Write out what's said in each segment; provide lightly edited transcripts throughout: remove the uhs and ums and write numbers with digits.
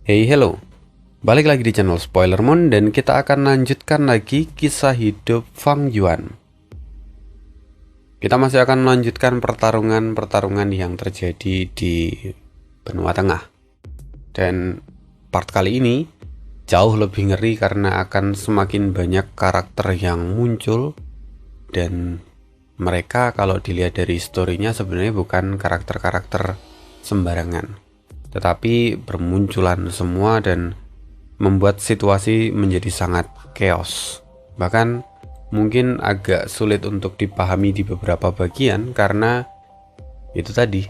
Hey hello, balik lagi di channel Spoilermon dan kita akan lanjutkan lagi kisah hidup Fang Yuan. Kita masih akan melanjutkan pertarungan yang terjadi di benua tengah. Dan part kali ini jauh lebih ngeri karena akan semakin banyak karakter yang muncul. Dan mereka kalau dilihat dari historinya sebenarnya bukan karakter-karakter sembarangan, tetapi bermunculan semua dan membuat situasi menjadi sangat chaos. Bahkan mungkin agak sulit untuk dipahami di beberapa bagian karena itu tadi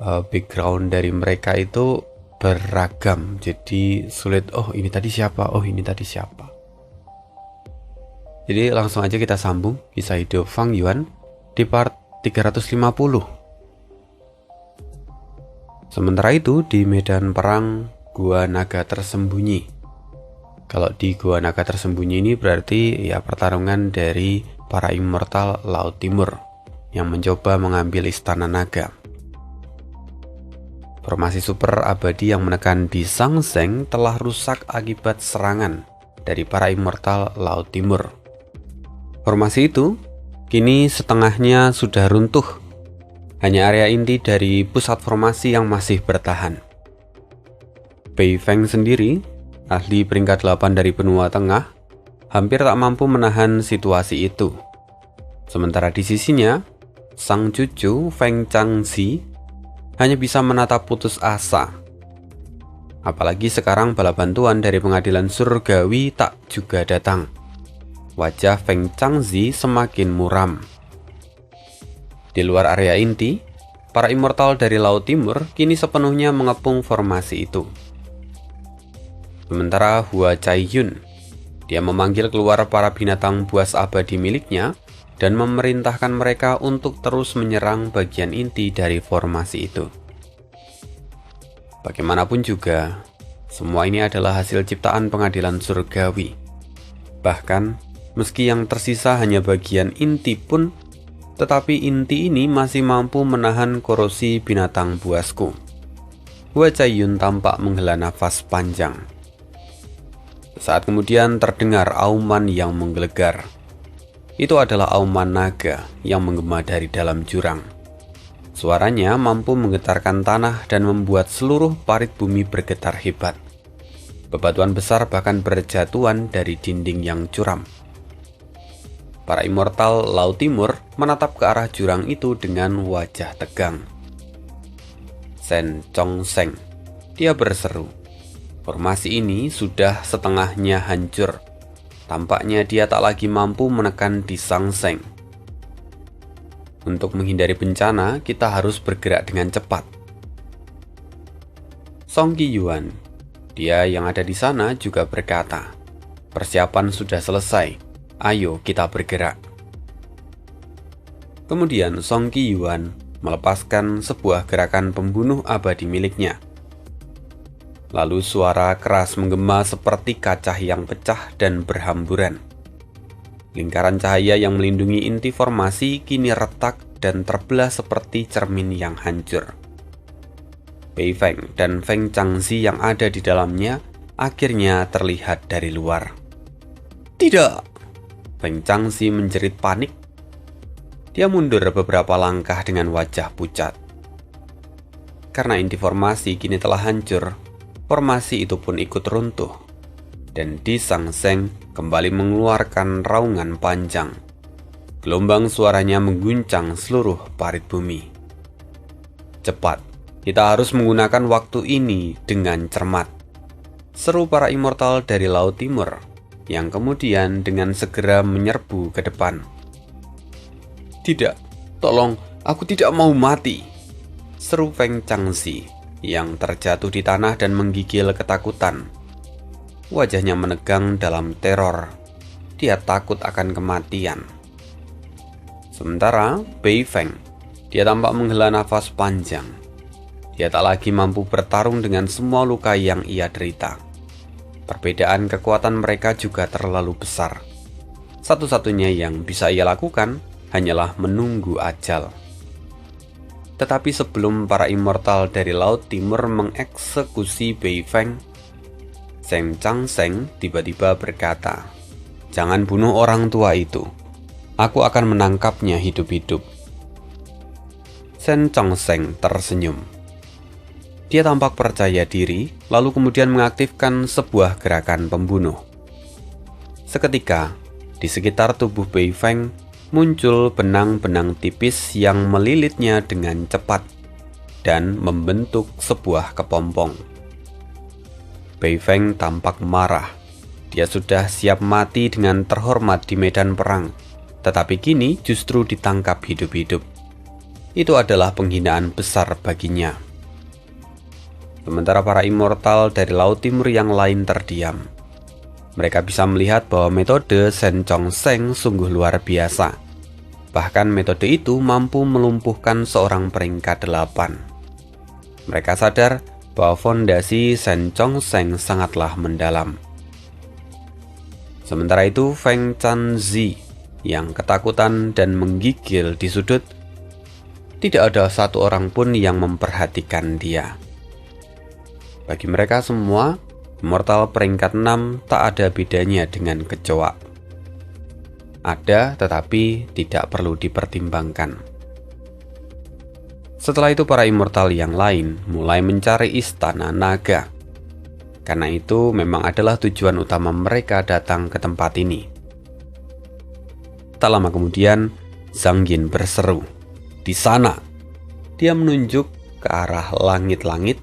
background dari mereka itu beragam. Jadi sulit, oh ini tadi siapa, oh ini tadi siapa. Jadi langsung aja kita sambung kisah hidup Fang Yuan di part 350. Sementara itu di medan perang Gua Naga Tersembunyi. Kalau di Gua Naga Tersembunyi ini berarti ya pertarungan dari para immortal Laut Timur yang mencoba mengambil istana naga. Formasi super abadi yang menekan di Sangseng telah rusak akibat serangan dari para immortal Laut Timur. Formasi itu kini setengahnya sudah runtuh. Hanya area inti dari pusat formasi yang masih bertahan. Bei Feng sendiri, ahli peringkat 8 dari benua tengah, hampir tak mampu menahan situasi itu. Sementara di sisinya, sang cucu Feng Changxi hanya bisa menatap putus asa. Apalagi sekarang bala bantuan dari pengadilan surgawi tak juga datang. Wajah Feng Changxi semakin muram. Di luar area inti, para immortal dari Laut Timur kini sepenuhnya mengepung formasi itu. Sementara Hua Caiyun, dia memanggil keluar para binatang buas abadi miliknya dan memerintahkan mereka untuk terus menyerang bagian inti dari formasi itu. Bagaimanapun juga, semua ini adalah hasil ciptaan pengadilan surgawi. Bahkan, meski yang tersisa hanya bagian inti pun, tetapi inti ini masih mampu menahan korosi binatang buasku. Hua Caiyun tampak menghela nafas panjang. Saat kemudian terdengar auman yang menggelegar. Itu adalah auman naga yang menggema dari dalam jurang. Suaranya mampu menggetarkan tanah dan membuat seluruh parit bumi bergetar hebat. Bebatuan besar bahkan berjatuhan dari dinding yang curam. Para immortal Laut Timur menatap ke arah jurang itu dengan wajah tegang. Shen Chongsheng, dia berseru. Formasi ini sudah setengahnya hancur. Tampaknya dia tak lagi mampu menekan di Sangseng. Untuk menghindari bencana, kita harus bergerak dengan cepat. Song Qiyuan, dia yang ada di sana juga berkata, persiapan sudah selesai. Ayo kita bergerak. Kemudian Song Qiyuan melepaskan sebuah gerakan pembunuh abadi miliknya. Lalu suara keras menggema seperti kaca yang pecah dan berhamburan. Lingkaran cahaya yang melindungi inti formasi kini retak dan terbelah seperti cermin yang hancur. Bei Feng dan Feng Changxi yang ada di dalamnya akhirnya terlihat dari luar. Tidak! Feng Changxi menjerit panik. Dia mundur beberapa langkah dengan wajah pucat. Karena inti formasi kini telah hancur, formasi itu pun ikut runtuh. Dan Di Sangseng kembali mengeluarkan raungan panjang. Gelombang suaranya mengguncang seluruh parit bumi. Cepat, kita harus menggunakan waktu ini dengan cermat. Seru para immortal dari Laut Timur, yang kemudian dengan segera menyerbu ke depan. Tidak, tolong, aku tidak mau mati, seru Feng Changxi yang terjatuh di tanah dan menggigil ketakutan. Wajahnya menegang dalam teror. Dia takut akan kematian. Sementara Bei Feng, dia tampak menghela nafas panjang. Dia tak lagi mampu bertarung dengan semua luka yang ia derita. Perbedaan kekuatan mereka juga terlalu besar. Satu-satunya yang bisa ia lakukan hanyalah menunggu ajal. Tetapi sebelum para immortal dari Laut Timur mengeksekusi Beifeng, Shen Changsheng tiba-tiba berkata, "Jangan bunuh orang tua itu. Aku akan menangkapnya hidup-hidup." Shen Changsheng tersenyum. Dia tampak percaya diri, lalu kemudian mengaktifkan sebuah gerakan pembunuh. Seketika, di sekitar tubuh Beifeng muncul benang-benang tipis yang melilitnya dengan cepat dan membentuk sebuah kepompong. Beifeng tampak marah. Dia sudah siap mati dengan terhormat di medan perang, tetapi kini justru ditangkap hidup-hidup. Itu adalah penghinaan besar baginya. Sementara para immortal dari Laut Timur yang lain terdiam. Mereka bisa melihat bahwa metode Shen Changsheng sungguh luar biasa. Bahkan metode itu mampu melumpuhkan seorang peringkat 8. Mereka sadar bahwa fondasi Shen Changsheng sangatlah mendalam. Sementara itu Feng Chanzi yang ketakutan dan menggigil di sudut, tidak ada satu orang pun yang memperhatikan dia. Bagi mereka semua, immortal peringkat 6 tak ada bedanya dengan kecoa. Ada, tetapi tidak perlu dipertimbangkan. Setelah itu para immortal yang lain mulai mencari istana naga. Karena itu memang adalah tujuan utama mereka datang ke tempat ini. Tak lama kemudian, Zhang Yin berseru, "Di sana!" Dia menunjuk ke arah langit-langit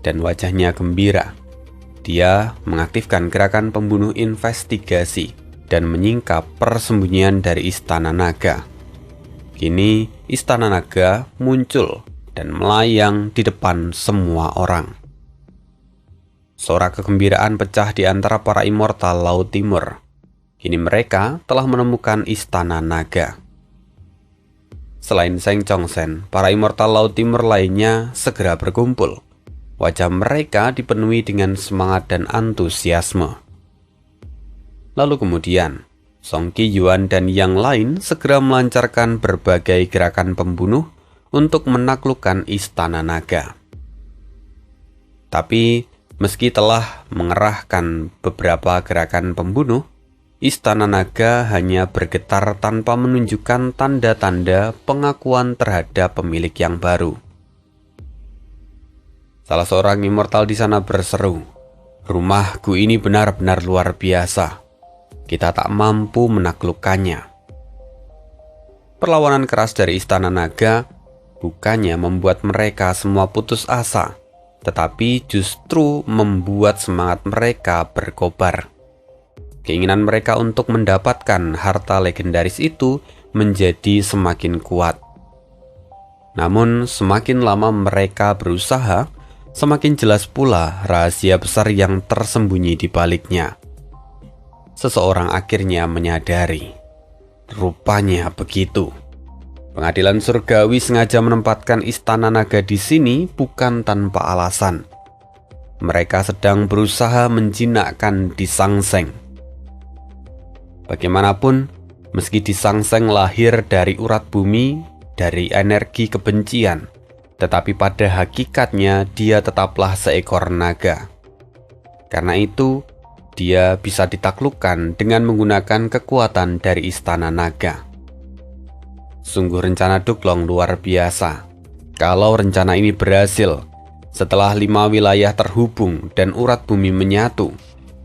dan wajahnya gembira. Dia mengaktifkan gerakan pembunuh investigasi dan menyingkap persembunyian dari Istana Naga. Kini Istana Naga muncul dan melayang di depan semua orang. Sorak kegembiraan pecah di antara para immortal Laut Timur. Kini mereka telah menemukan Istana Naga. Selain Shen Changsheng, para immortal Laut Timur lainnya segera berkumpul. Wajah mereka dipenuhi dengan semangat dan antusiasme. Lalu kemudian, Song Qiyuan dan yang lain segera melancarkan berbagai gerakan pembunuh untuk menaklukkan Istana Naga. Tapi, meski telah mengerahkan beberapa gerakan pembunuh, Istana Naga hanya bergetar tanpa menunjukkan tanda-tanda pengakuan terhadap pemilik yang baru. Salah seorang immortal di sana berseru, "Rumahku ini benar-benar luar biasa. Kita tak mampu menaklukkannya." Perlawanan keras dari Istana Naga bukannya membuat mereka semua putus asa, tetapi justru membuat semangat mereka berkobar. Keinginan mereka untuk mendapatkan harta legendaris itu menjadi semakin kuat. Namun semakin lama mereka berusaha, semakin jelas pula rahasia besar yang tersembunyi di baliknya. Seseorang akhirnya menyadari, rupanya begitu. Pengadilan surgawi sengaja menempatkan Istana Naga di sini bukan tanpa alasan. Mereka sedang berusaha menjinakkan Di Sangseng. Bagaimanapun, meski Di Sangseng lahir dari urat bumi, dari energi kebencian, tetapi pada hakikatnya dia tetaplah seekor naga. Karena itu, dia bisa ditaklukkan dengan menggunakan kekuatan dari Istana Naga. Sungguh rencana Duklong luar biasa. Kalau rencana ini berhasil, setelah 5 wilayah terhubung dan urat bumi menyatu,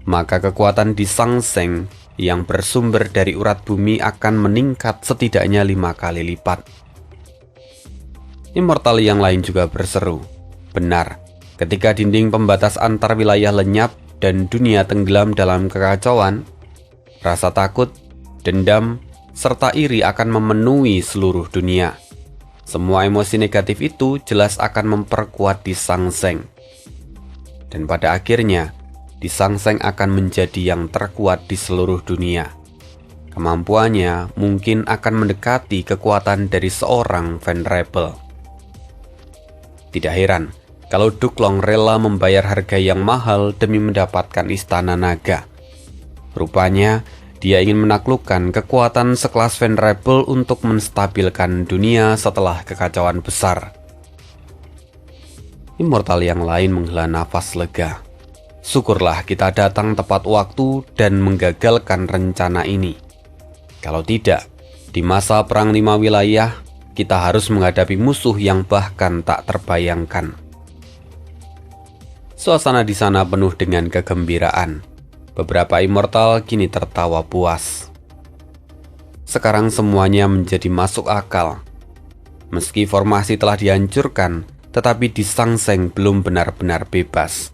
maka kekuatan Di Sangseng yang bersumber dari urat bumi akan meningkat setidaknya 5 kali lipat. Immortal yang lain juga berseru, "Benar, ketika dinding pembatas antar wilayah lenyap dan dunia tenggelam dalam kekacauan, rasa takut, dendam, serta iri akan memenuhi seluruh dunia. Semua emosi negatif itu jelas akan memperkuat Di Sangseng. Dan pada akhirnya, Di Sangseng akan menjadi yang terkuat di seluruh dunia. Kemampuannya mungkin akan mendekati kekuatan dari seorang Venerable." Tidak heran kalau Duklong rela membayar harga yang mahal demi mendapatkan Istana Naga. Rupanya, dia ingin menaklukkan kekuatan sekelas Venerable untuk menstabilkan dunia setelah kekacauan besar. Immortal yang lain menghela nafas lega. Syukurlah kita datang tepat waktu dan menggagalkan rencana ini. Kalau tidak, di masa perang 5 wilayah, kita harus menghadapi musuh yang bahkan tak terbayangkan. Suasana di sana penuh dengan kegembiraan. Beberapa immortal kini tertawa puas. Sekarang semuanya menjadi masuk akal. Meski formasi telah dihancurkan, tetapi di Sang Seng belum benar-benar bebas.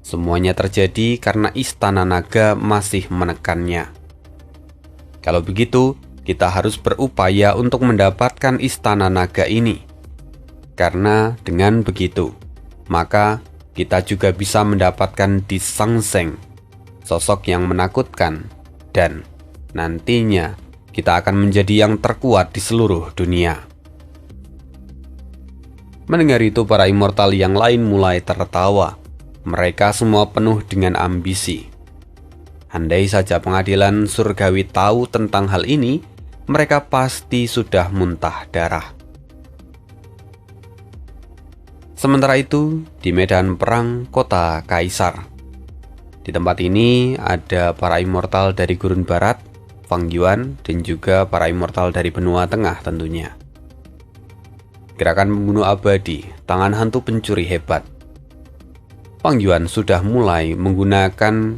Semuanya terjadi karena Istana Naga masih menekannya. Kalau begitu, kita harus berupaya untuk mendapatkan Istana Naga ini. Karena dengan begitu, maka kita juga bisa mendapatkan di Sang Seng, sosok yang menakutkan, dan nantinya kita akan menjadi yang terkuat di seluruh dunia. Mendengar itu, para immortal yang lain mulai tertawa. Mereka semua penuh dengan ambisi. Andai saja pengadilan surgawi tahu tentang hal ini, mereka pasti sudah muntah darah. Sementara itu, di medan perang kota Kaisar. Di tempat ini ada para immortal dari Gurun Barat, Fang Yuan, dan juga para immortal dari benua tengah tentunya. Gerakan pembunuh abadi, tangan hantu pencuri hebat. Fang Yuan sudah mulai menggunakan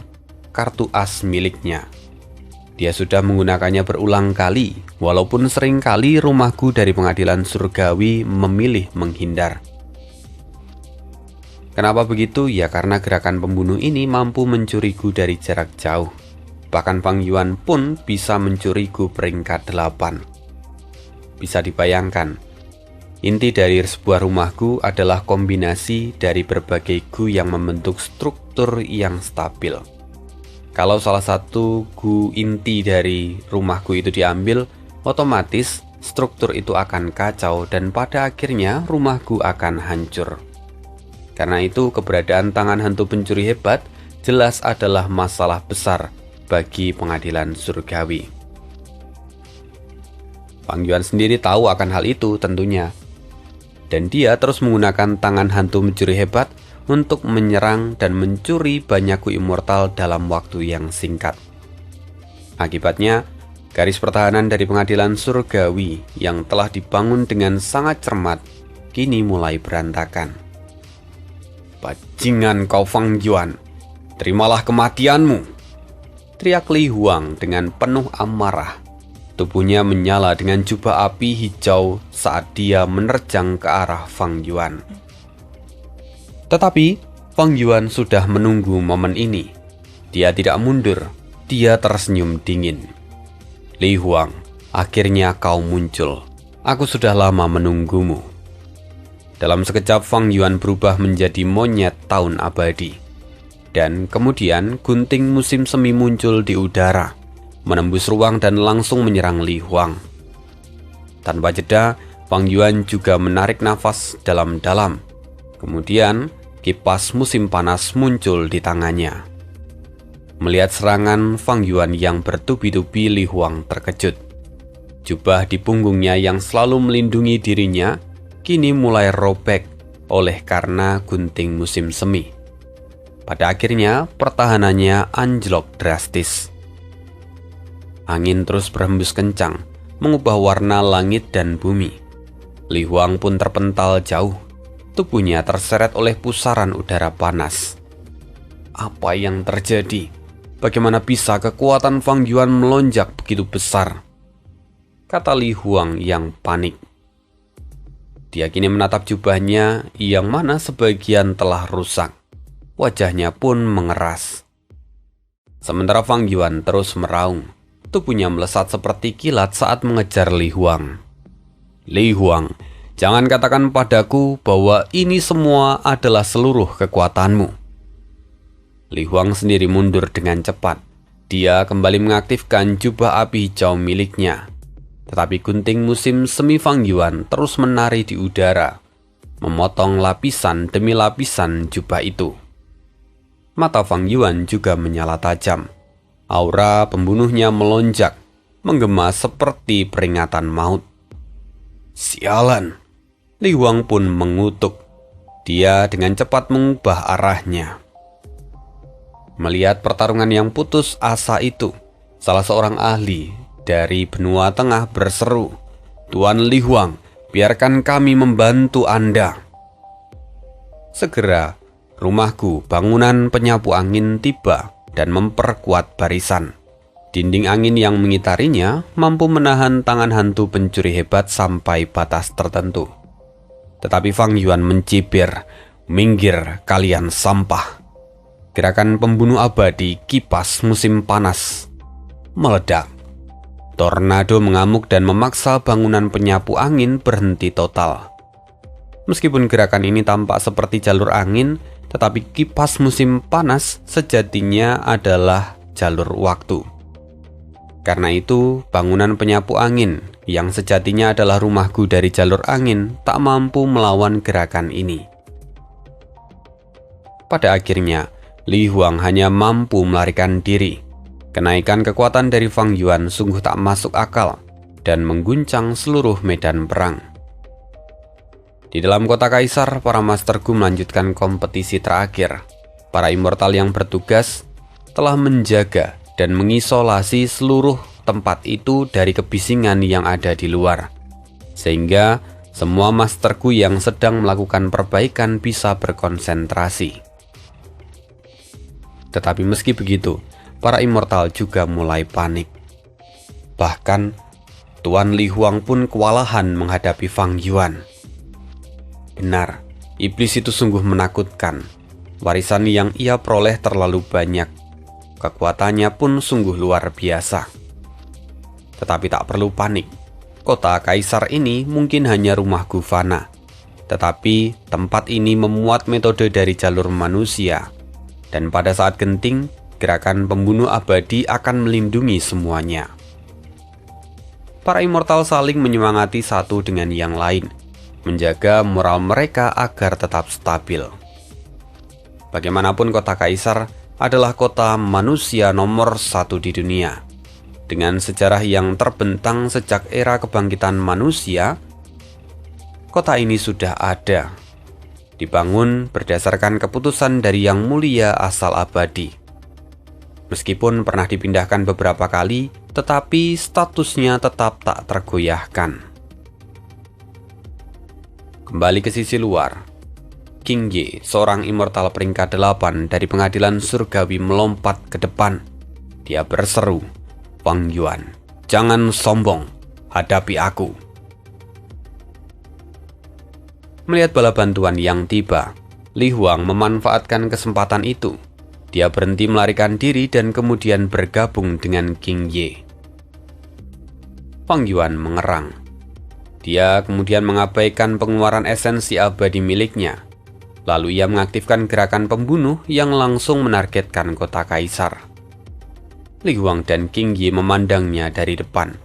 kartu as miliknya. Dia sudah menggunakannya berulang kali, walaupun sering kali rumahku dari pengadilan surgawi memilih menghindar. Kenapa begitu? Ya karena gerakan pembunuh ini mampu mencuriku dari jarak jauh. Bahkan Fang Yuan pun bisa mencuriku peringkat 8. Bisa dibayangkan, inti dari sebuah rumahku adalah kombinasi dari berbagai gu yang membentuk struktur yang stabil. Kalau salah satu gu inti dari rumahku itu diambil, otomatis struktur itu akan kacau dan pada akhirnya rumahku akan hancur. Karena itu, keberadaan tangan hantu pencuri hebat jelas adalah masalah besar bagi pengadilan surgawi. Fang Yuan sendiri tahu akan hal itu tentunya. Dan dia terus menggunakan tangan hantu mencuri hebat untuk menyerang dan mencuri banyak ku immortal dalam waktu yang singkat. Akibatnya, garis pertahanan dari pengadilan surgawi yang telah dibangun dengan sangat cermat kini mulai berantakan. "Bajingan kau Fang Yuan, terimalah kematianmu!" teriak Li Huang dengan penuh amarah. Tubuhnya menyala dengan jubah api hijau saat dia menerjang ke arah Fang Yuan. Tetapi Fang Yuan sudah menunggu momen ini. Dia tidak mundur, dia tersenyum dingin. "Li Huang, akhirnya kau muncul. Aku sudah lama menunggumu." Dalam sekejap Fang Yuan berubah menjadi monyet tahun abadi. Dan kemudian gunting musim semi muncul di udara, menembus ruang dan langsung menyerang Li Huang. Tanpa jeda, Fang Yuan juga menarik nafas dalam-dalam. Kemudian, kipas musim panas muncul di tangannya. Melihat serangan Fang Yuan yang bertubi-tubi, Li Huang terkejut. Jubah di punggungnya yang selalu melindungi dirinya kini mulai robek oleh karena gunting musim semi. Pada akhirnya, pertahanannya anjlok drastis. Angin terus berhembus kencang, mengubah warna langit dan bumi. Li Huang pun terpental jauh. Tubuhnya terseret oleh pusaran udara panas. Apa yang terjadi? Bagaimana bisa kekuatan Fang Yuan melonjak begitu besar? Kata Li Huang yang panik. Dia kini menatap jubahnya yang mana sebagian telah rusak. Wajahnya pun mengeras. Sementara Fang Yuan terus meraung. Tubuhnya melesat seperti kilat saat mengejar Li Huang. "Li Huang, jangan katakan padaku bahwa ini semua adalah seluruh kekuatanmu." Li Huang sendiri mundur dengan cepat. Dia kembali mengaktifkan jubah api hijau miliknya. Tetapi gunting musim semi Fang Yuan terus menari di udara, memotong lapisan demi lapisan jubah itu. Mata Fang Yuan juga menyala tajam. Aura pembunuhnya melonjak, menggema seperti peringatan maut. "Sialan!" Li Huang pun mengutuk. dia dengan cepat mengubah arahnya. Melihat pertarungan yang putus asa itu, salah seorang ahli dari benua tengah berseru, "Tuan Li Huang, biarkan kami membantu Anda." Segera, rumahku, bangunan penyapu angin tiba dan memperkuat barisan. Dinding angin yang mengitarinya mampu menahan tangan hantu pencuri hebat sampai batas tertentu. Tetapi Fang Yuan mencibir, "Minggir kalian sampah." Gerakan pembunuh abadi kipas musim panas meledak. Tornado mengamuk dan memaksa bangunan penyapu angin berhenti total. Meskipun gerakan ini tampak seperti jalur angin, tetapi kipas musim panas sejatinya adalah jalur waktu. Karena itu, bangunan penyapu angin yang sejatinya adalah rumahku dari jalur angin tak mampu melawan gerakan ini. Pada akhirnya, Li Huang hanya mampu melarikan diri. Kenaikan kekuatan dari Fang Yuan sungguh tak masuk akal dan mengguncang seluruh medan perang. Di dalam kota Kaisar, para Master Gu melanjutkan kompetisi terakhir. Para immortal yang bertugas telah menjaga dan mengisolasi seluruh tempat itu dari kebisingan yang ada di luar, sehingga semua Master Gu yang sedang melakukan perbaikan bisa berkonsentrasi. Tetapi meski begitu, para immortal juga mulai panik. Bahkan, Tuan Li Huang pun kewalahan menghadapi Fang Yuan. Benar, iblis itu sungguh menakutkan. Warisan yang ia peroleh terlalu banyak. Kekuatannya pun sungguh luar biasa. Tetapi tak perlu panik. Kota Kaisar ini mungkin hanya rumah Gufana. Tetapi tempat ini memuat metode dari jalur manusia. Dan pada saat genting, gerakan pembunuh abadi akan melindungi semuanya. Para immortal saling menyemangati satu dengan yang lain, menjaga moral mereka agar tetap stabil. Bagaimanapun kota Kaisar adalah kota manusia nomor 1 di dunia. Dengan sejarah yang terbentang sejak era kebangkitan manusia, kota ini sudah ada. Dibangun berdasarkan keputusan dari Yang Mulia asal abadi. Meskipun pernah dipindahkan beberapa kali, tetapi statusnya tetap tak tergoyahkan. Kembali ke sisi luar, King Ye, seorang immortal peringkat 8 dari pengadilan surgawi, melompat ke depan. Dia berseru, "Fang Yuan, jangan sombong, hadapi aku." Melihat bala bantuan yang tiba, Li Huang memanfaatkan kesempatan itu. Dia berhenti melarikan diri dan kemudian bergabung dengan King Ye. Fang Yuan mengerang. Dia kemudian mengabaikan pengeluaran esensi abadi miliknya. Lalu ia mengaktifkan gerakan pembunuh yang langsung menargetkan kota Kaisar. Li Huang dan King Ye memandangnya dari depan.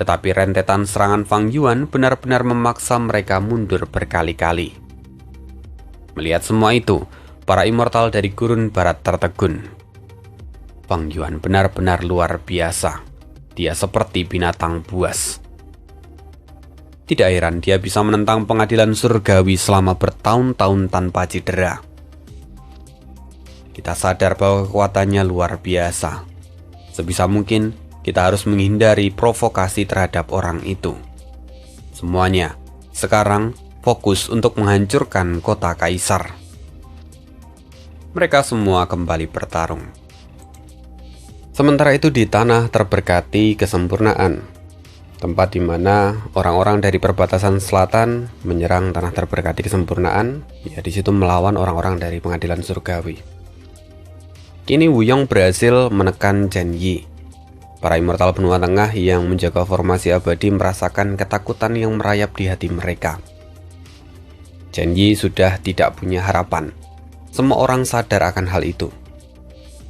Tetapi rentetan serangan Fang Yuan benar-benar memaksa mereka mundur berkali-kali. Melihat semua itu, para immortal dari gurun barat tertegun. Fang Yuan benar-benar luar biasa. Dia seperti binatang buas. Tidak heran dia bisa menentang pengadilan surgawi selama bertahun-tahun tanpa cedera. Kita sadar bahwa kekuatannya luar biasa. Sebisa mungkin, kita harus menghindari provokasi terhadap orang itu. Semuanya sekarang fokus untuk menghancurkan kota Kaisar. Mereka semua kembali bertarung. Sementara itu di tanah terberkati kesempurnaan, tempat di mana orang-orang dari perbatasan selatan menyerang tanah terberkati kesempurnaan, ya di situ melawan orang-orang dari pengadilan surgawi. Kini Wuyong berhasil menekan Chen Yi. Para immortal benua tengah yang menjaga formasi abadi merasakan ketakutan yang merayap di hati mereka. Chen Yi sudah tidak punya harapan. Semua orang sadar akan hal itu.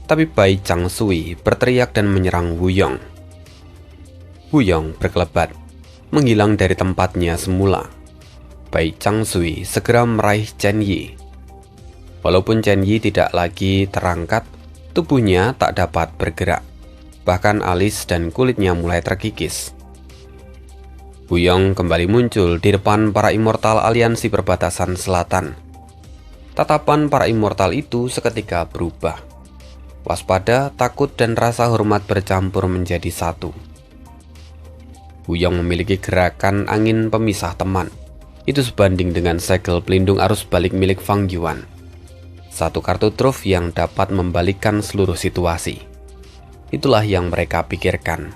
Tapi Bai Chang Sui berteriak dan menyerang Wuyong. Wuyong berkelebat, menghilang dari tempatnya semula. Bai Chang Sui segera meraih Chen Yi. Walaupun Chen Yi tidak lagi terangkat, tubuhnya tak dapat bergerak. Bahkan alis dan kulitnya mulai terkikis. Wuyong kembali muncul di depan para immortal aliansi perbatasan selatan. Tatapan para immortal itu seketika berubah. Waspada, takut, dan rasa hormat bercampur menjadi satu. Wuyong memiliki gerakan angin pemisah teman. Itu sebanding dengan segel pelindung arus balik milik Fang Yuan. Satu kartu truf yang dapat membalikkan seluruh situasi. Itulah yang mereka pikirkan.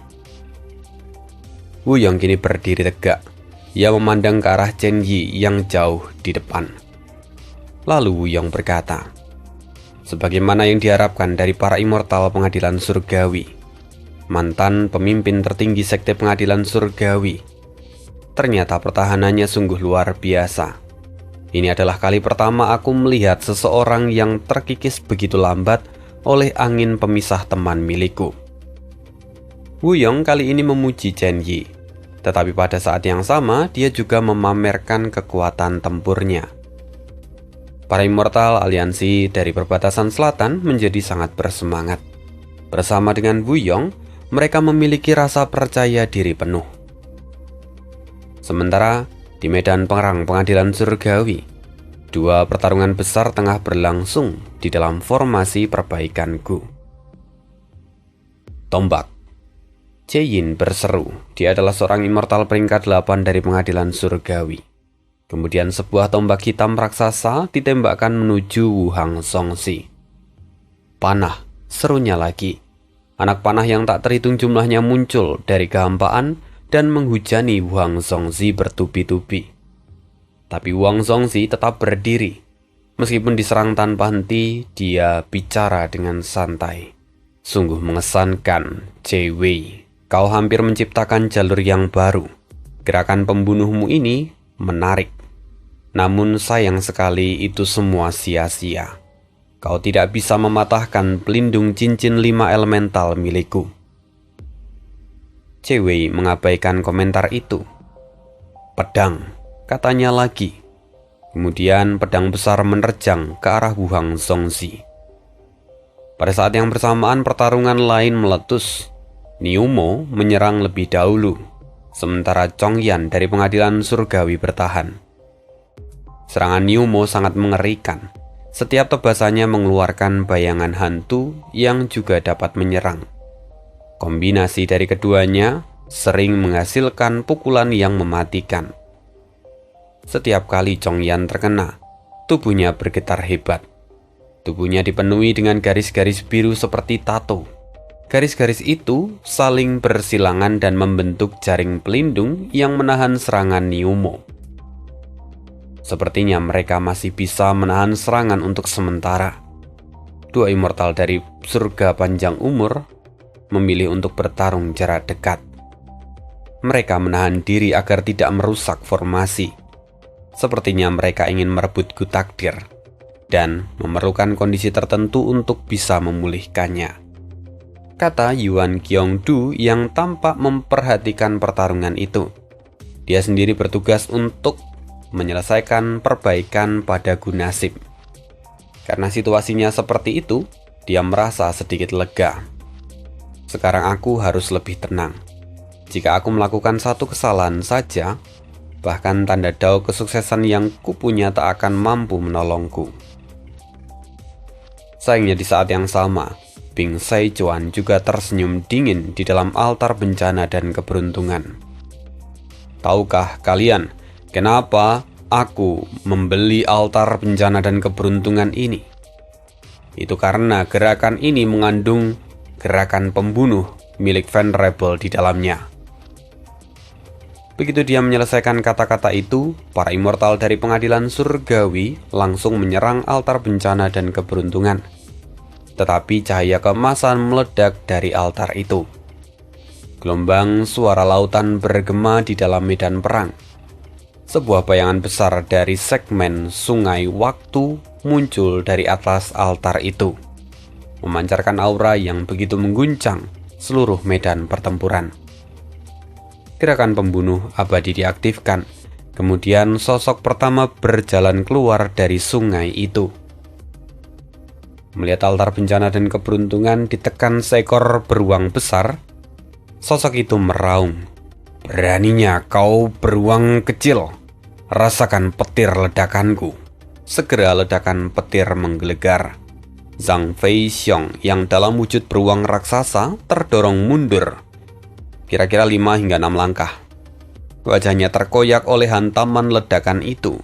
Wuyong kini berdiri tegak. Ia memandang ke arah Chen Yi yang jauh di depan. Lalu Wuyong berkata, sebagaimana yang diharapkan dari para immortal pengadilan surgawi, mantan pemimpin tertinggi sekte pengadilan surgawi, ternyata pertahanannya sungguh luar biasa. Ini adalah kali pertama aku melihat seseorang yang terkikis begitu lambat oleh angin pemisah teman milikku. Wuyong kali ini memuji Chen Yi, tetapi pada saat yang sama dia juga memamerkan kekuatan tempurnya. Para immortal aliansi dari perbatasan selatan menjadi sangat bersemangat. Bersama dengan Wuyong, mereka memiliki rasa percaya diri penuh. Sementara di medan perang pengadilan surgawi, dua pertarungan besar tengah berlangsung di dalam formasi perbaikanku. Tombak. Cheyin berseru, dia adalah seorang immortal peringkat 8 dari pengadilan surgawi. Kemudian sebuah tombak hitam raksasa ditembakkan menuju Wu Hang Songxi. Panah, serunya lagi. Anak panah yang tak terhitung jumlahnya muncul dari kehampaan dan menghujani Wu Hang Songxi bertubi-tubi. Tapi Wu Hang Songxi tetap berdiri. Meskipun diserang tanpa henti, dia bicara dengan santai. Sungguh mengesankan, Cei Wei. Kau hampir menciptakan jalur yang baru. Gerakan pembunuhmu ini menarik. Namun sayang sekali itu semua sia-sia. Kau tidak bisa mematahkan pelindung cincin 5 elemental milikku. Cei Wei mengabaikan komentar itu. Pedang, katanya lagi. Kemudian pedang besar menerjang ke arah Wu Hang Songxi. Pada saat yang bersamaan pertarungan lain meletus. Niu Mo menyerang lebih dahulu, sementara Chong Yan dari pengadilan surgawi bertahan. Serangan Niu Mo sangat mengerikan. Setiap tebasannya mengeluarkan bayangan hantu yang juga dapat menyerang. Kombinasi dari keduanya sering menghasilkan pukulan yang mematikan. Setiap kali Chong Yan terkena, tubuhnya bergetar hebat. Tubuhnya dipenuhi dengan garis-garis biru seperti tato. Garis-garis itu saling bersilangan dan membentuk jaring pelindung yang menahan serangan Niu Mo. Sepertinya mereka masih bisa menahan serangan untuk sementara. Dua immortal dari surga panjang umur memilih untuk bertarung jarak dekat. Mereka menahan diri agar tidak merusak formasi. Sepertinya mereka ingin merebut Gu Takdir dan memerlukan kondisi tertentu untuk bisa memulihkannya, kata Yuan Qiongdu yang tampak memperhatikan pertarungan itu. Dia sendiri bertugas untuk menyelesaikan perbaikan pada Gu Nasib. Karena situasinya seperti itu, dia merasa sedikit lega. Sekarang aku harus lebih tenang. Jika aku melakukan satu kesalahan saja, bahkan tanda dao kesuksesan yang kupunya tak akan mampu menolongku. Sayangnya di saat yang sama, Bing Saichuan juga tersenyum dingin di dalam altar bencana dan keberuntungan. Tahukah kalian kenapa aku membeli altar bencana dan keberuntungan ini? Itu karena gerakan ini mengandung gerakan pembunuh milik Venerable di dalamnya. Begitu dia menyelesaikan kata-kata itu, para immortal dari pengadilan surgawi langsung menyerang altar bencana dan keberuntungan. Tetapi cahaya keemasan meledak dari altar itu. Gelombang suara lautan bergema di dalam medan perang. Sebuah bayangan besar dari segmen sungai waktu muncul dari atas altar itu, memancarkan aura yang begitu mengguncang seluruh medan pertempuran. Gerakan pembunuh abadi diaktifkan. Kemudian sosok pertama berjalan keluar dari sungai itu. Melihat altar bencana dan keberuntungan ditekan seekor beruang besar, sosok itu meraung. Beraninya kau beruang kecil, rasakan petir ledakanku. segera ledakan petir menggelegar. Zhang Feixiong yang dalam wujud beruang raksasa terdorong mundur, kira-kira 5 hingga 6 langkah. Wajahnya terkoyak oleh hantaman ledakan itu,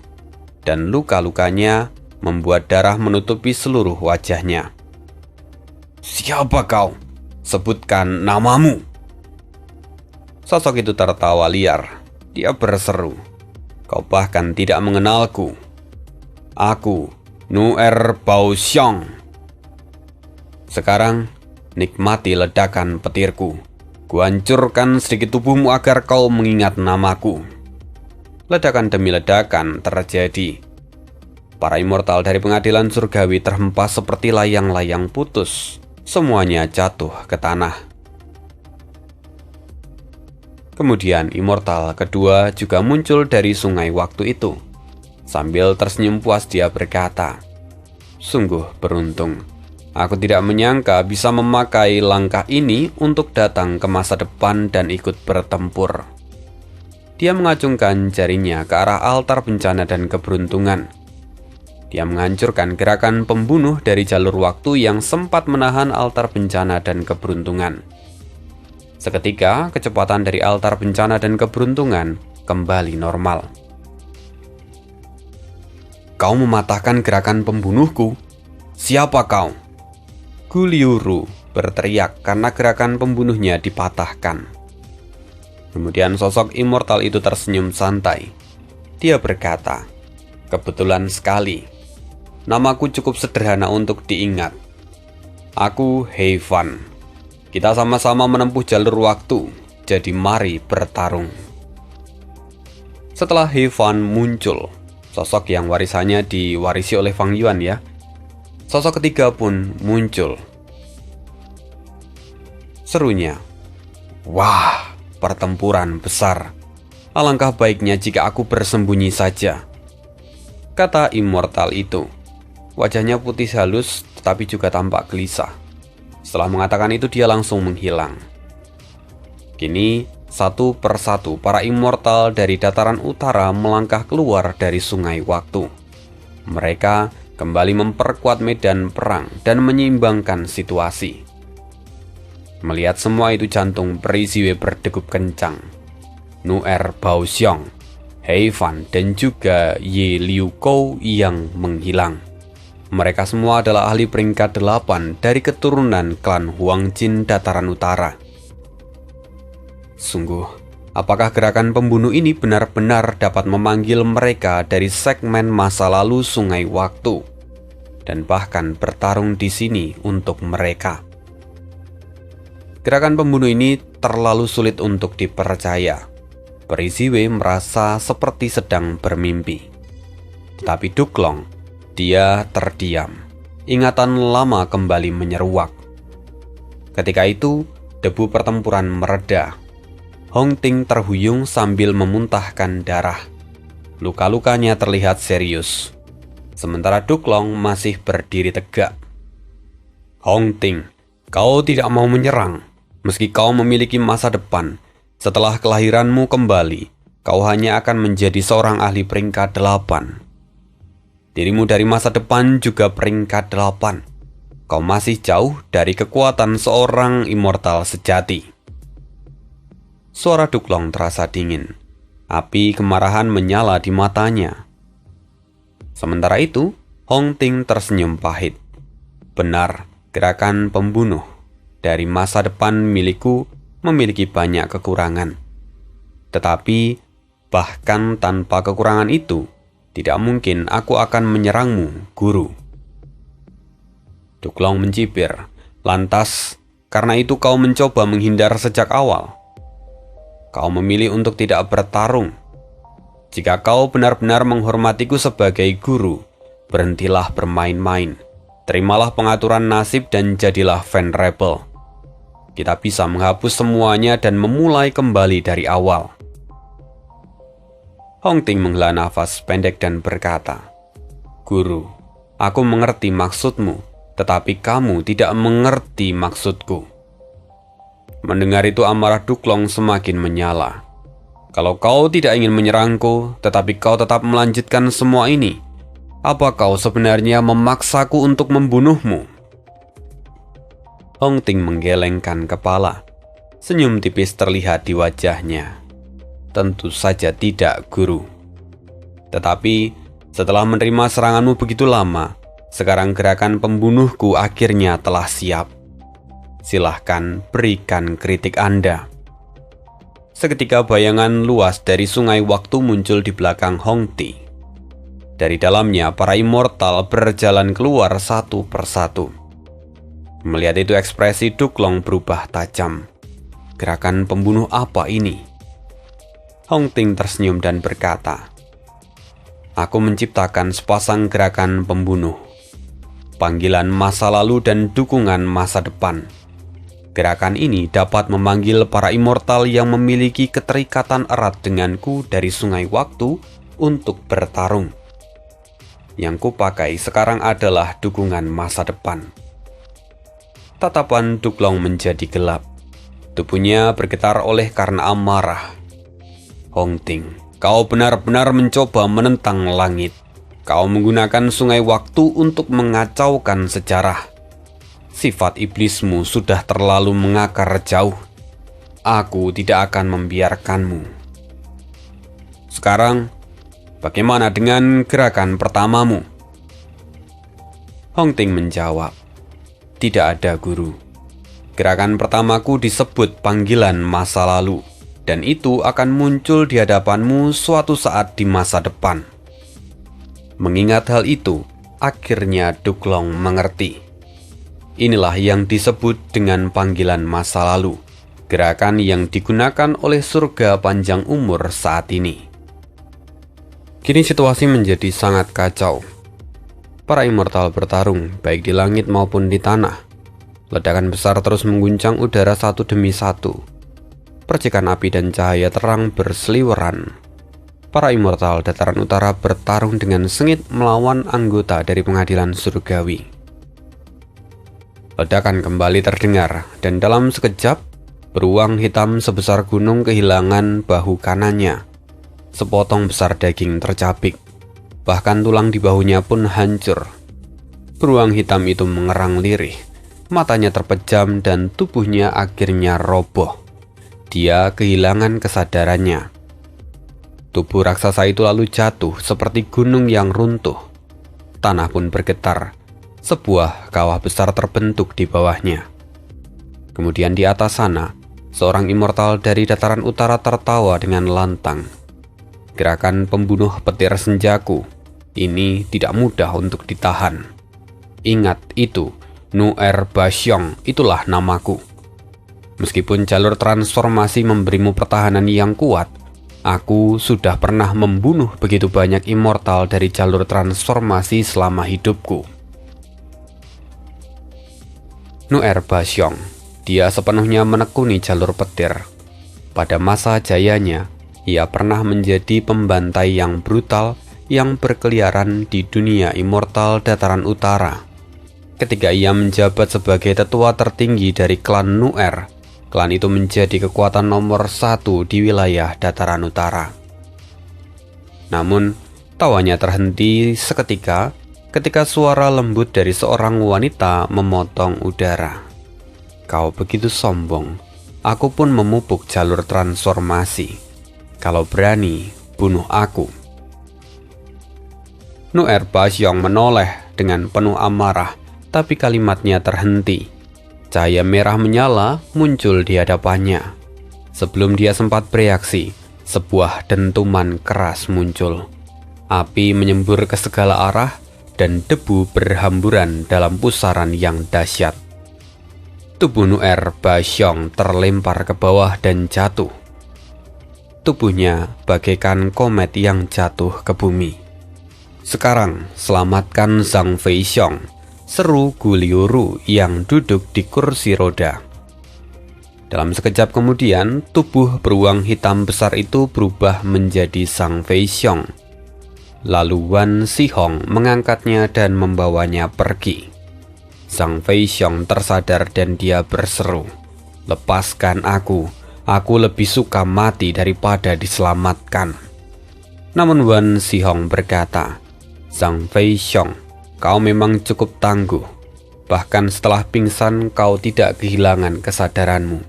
dan luka-lukanya membuat darah menutupi seluruh wajahnya. "Siapa kau? Sebutkan namamu." Sosok itu tertawa liar. Dia berseru, "Kau bahkan tidak mengenalku. Aku, Nu'er Baoxiong. Sekarang, nikmati ledakan petirku. Kuhancurkan sedikit tubuhmu agar kau mengingat namaku." Ledakan demi ledakan terjadi. Para immortal dari pengadilan surgawi terhempas seperti layang-layang putus. Semuanya jatuh ke tanah. Kemudian immortal kedua juga muncul dari sungai waktu itu. Sambil tersenyum puas dia berkata, "Sungguh beruntung. Aku tidak menyangka bisa memakai langkah ini untuk datang ke masa depan dan ikut bertempur." Dia mengacungkan jarinya ke arah altar bencana dan keberuntungan. Dia menghancurkan gerakan pembunuh dari jalur waktu yang sempat menahan altar bencana dan keberuntungan. Seketika, kecepatan dari altar bencana dan keberuntungan kembali normal. "Kau mematahkan gerakan pembunuhku? Siapa kau?" Gu Liuru berteriak karena gerakan pembunuhnya dipatahkan. Kemudian sosok immortal itu tersenyum santai. Dia berkata, "Kebetulan sekali. Namaku cukup sederhana untuk diingat. Aku He Fan. Kita sama-sama menempuh jalur waktu, jadi mari bertarung." Setelah He Fan muncul, sosok yang warisannya diwarisi oleh Fang Yuan ya, sosok ketiga pun muncul. Serunya, "Wah, pertempuran besar. Alangkah baiknya jika aku bersembunyi saja," kata immortal itu. Wajahnya putih halus tetapi juga tampak gelisah. Setelah mengatakan itu dia langsung menghilang. Kini satu persatu para immortal dari dataran utara melangkah keluar dari sungai waktu. Mereka kembali memperkuat medan perang dan menyeimbangkan situasi. Melihat semua itu jantung Peri Ziwei berdegup kencang. Nu'er Baoxiong, He Fan, dan juga Ye Liu Kou yang menghilang. Mereka semua adalah ahli peringkat 8 dari keturunan klan Huang Jin Dataran Utara. Sungguh, apakah gerakan pembunuh ini benar-benar dapat memanggil mereka dari segmen masa lalu sungai waktu dan bahkan bertarung di sini untuk mereka? Gerakan pembunuh ini terlalu sulit untuk dipercaya. Peri Ziwei merasa seperti sedang bermimpi. Tetapi Duklong, dia terdiam. Ingatan lama kembali menyeruak. Ketika itu, debu pertempuran mereda. Hong Ting terhuyung sambil memuntahkan darah. Luka-lukanya terlihat serius. Sementara Duklong masih berdiri tegak. "Hong Ting, kau tidak mau menyerang. Meski kau memiliki masa depan, setelah kelahiranmu kembali, kau hanya akan menjadi seorang ahli peringkat 8. Dirimu dari masa depan juga peringkat 8. Kau masih jauh dari kekuatan seorang immortal sejati." Suara Duklong terasa dingin. Api kemarahan menyala di matanya. Sementara itu, Hong Ting tersenyum pahit. "Benar, gerakan pembunuh dari masa depan milikku memiliki banyak kekurangan. Tetapi, bahkan tanpa kekurangan itu, tidak mungkin aku akan menyerangmu, guru." Duklong mencibir. "Lantas, karena itu kau mencoba menghindar sejak awal? Kau memilih untuk tidak bertarung. Jika kau benar-benar menghormatiku sebagai guru, berhentilah bermain-main. Terimalah pengaturan nasib dan jadilah venerable. Kita bisa menghapus semuanya dan memulai kembali dari awal." Hong Ting menghela nafas pendek dan berkata, "Guru, aku mengerti maksudmu, tetapi kamu tidak mengerti maksudku." Mendengar itu amarah Duklong semakin menyala. "Kalau kau tidak ingin menyerangku, tetapi kau tetap melanjutkan semua ini, Apa kau sebenarnya memaksaku untuk membunuhmu? Hong Ting menggelengkan kepala. Senyum tipis terlihat di wajahnya. Tentu saja tidak, Guru. Tetapi setelah menerima seranganmu begitu lama, sekarang gerakan pembunuhku akhirnya telah siap. Silahkan berikan kritik Anda. Seketika bayangan luas dari sungai waktu muncul di belakang Hong Ti. Dari dalamnya, para immortal berjalan keluar satu persatu. Melihat itu, ekspresi Duklong berubah tajam. Gerakan pembunuh apa ini? Hong Ting tersenyum dan berkata, "Aku menciptakan sepasang gerakan pembunuh. Panggilan masa lalu dan dukungan masa depan. Gerakan ini dapat memanggil para immortal yang memiliki keterikatan erat denganku dari sungai waktu untuk bertarung. Yang kupakai sekarang adalah dukungan masa depan." Tatapan Duklong menjadi gelap. Tubuhnya bergetar oleh karena amarah. "Hong Ting, kau benar-benar mencoba menentang langit. Kau menggunakan sungai waktu untuk mengacaukan sejarah. Sifat iblismu sudah terlalu mengakar jauh. Aku tidak akan membiarkanmu. Sekarang, bagaimana dengan gerakan pertamamu?" Hong Ting menjawab, "Tidak ada, Guru. Gerakan pertamaku disebut panggilan masa lalu, dan itu akan muncul di hadapanmu suatu saat di masa depan." Mengingat hal itu, akhirnya Duklong mengerti. Inilah yang disebut dengan panggilan masa lalu, gerakan yang digunakan oleh surga panjang umur saat ini. Kini situasi menjadi sangat kacau. Para immortal bertarung baik di langit maupun di tanah. Ledakan besar terus mengguncang udara satu demi satu. Percikan api dan cahaya terang berseliweran. Para immortal dataran utara bertarung dengan sengit melawan anggota dari pengadilan surgawi. Ledakan kembali terdengar, dan dalam sekejap, beruang hitam sebesar gunung kehilangan bahu kanannya. Sepotong besar daging tercabik, bahkan tulang di bahunya pun hancur. Beruang hitam itu mengerang lirih, matanya terpejam dan tubuhnya akhirnya roboh. Dia kehilangan kesadarannya. Tubuh raksasa itu lalu jatuh seperti gunung yang runtuh. Tanah pun bergetar. Sebuah kawah besar terbentuk di bawahnya. Kemudian di atas sana, seorang immortal dari dataran utara tertawa dengan lantang. Gerakan pembunuh petir senjaku ini tidak mudah untuk ditahan. Ingat itu, Nuer Basyong, itulah namaku. Meskipun jalur transformasi memberimu pertahanan yang kuat, aku sudah pernah membunuh begitu banyak immortal dari jalur transformasi selama hidupku. Nuer Basyong, dia sepenuhnya menekuni jalur petir. Pada masa jayanya, ia pernah menjadi pembantai yang brutal yang berkeliaran di dunia immortal dataran utara. Ketika ia menjabat sebagai tetua tertinggi dari klan Nuer, klan itu menjadi kekuatan nomor 1 di wilayah dataran utara. Namun, tawanya terhenti seketika ketika suara lembut dari seorang wanita memotong udara. "Kau begitu sombong, aku pun memupuk jalur transformasi. Kalau berani, bunuh aku." Nuer Basyong menoleh dengan penuh amarah, tapi kalimatnya terhenti. Cahaya merah menyala muncul di hadapannya. Sebelum dia sempat bereaksi, sebuah dentuman keras muncul. Api menyembur ke segala arah dan debu berhamburan dalam pusaran yang dahsyat. Tubuh Nuer Basyong terlempar ke bawah dan jatuh. Tubuhnya bagaikan komet yang jatuh ke bumi. "Sekarang selamatkan Zhang Feixiong," seru Gu Liuru yang duduk di kursi roda. Dalam sekejap kemudian, tubuh beruang hitam besar itu berubah menjadi Zhang Feixiong. Lalu Wan Xihong mengangkatnya dan membawanya pergi. Zhang Feixiong tersadar dan dia berseru, "Lepaskan aku lebih suka mati daripada diselamatkan." Namun Wan Xihong berkata, Zhang Feixiong, kau memang cukup tangguh. Bahkan setelah pingsan, kau tidak kehilangan kesadaranmu."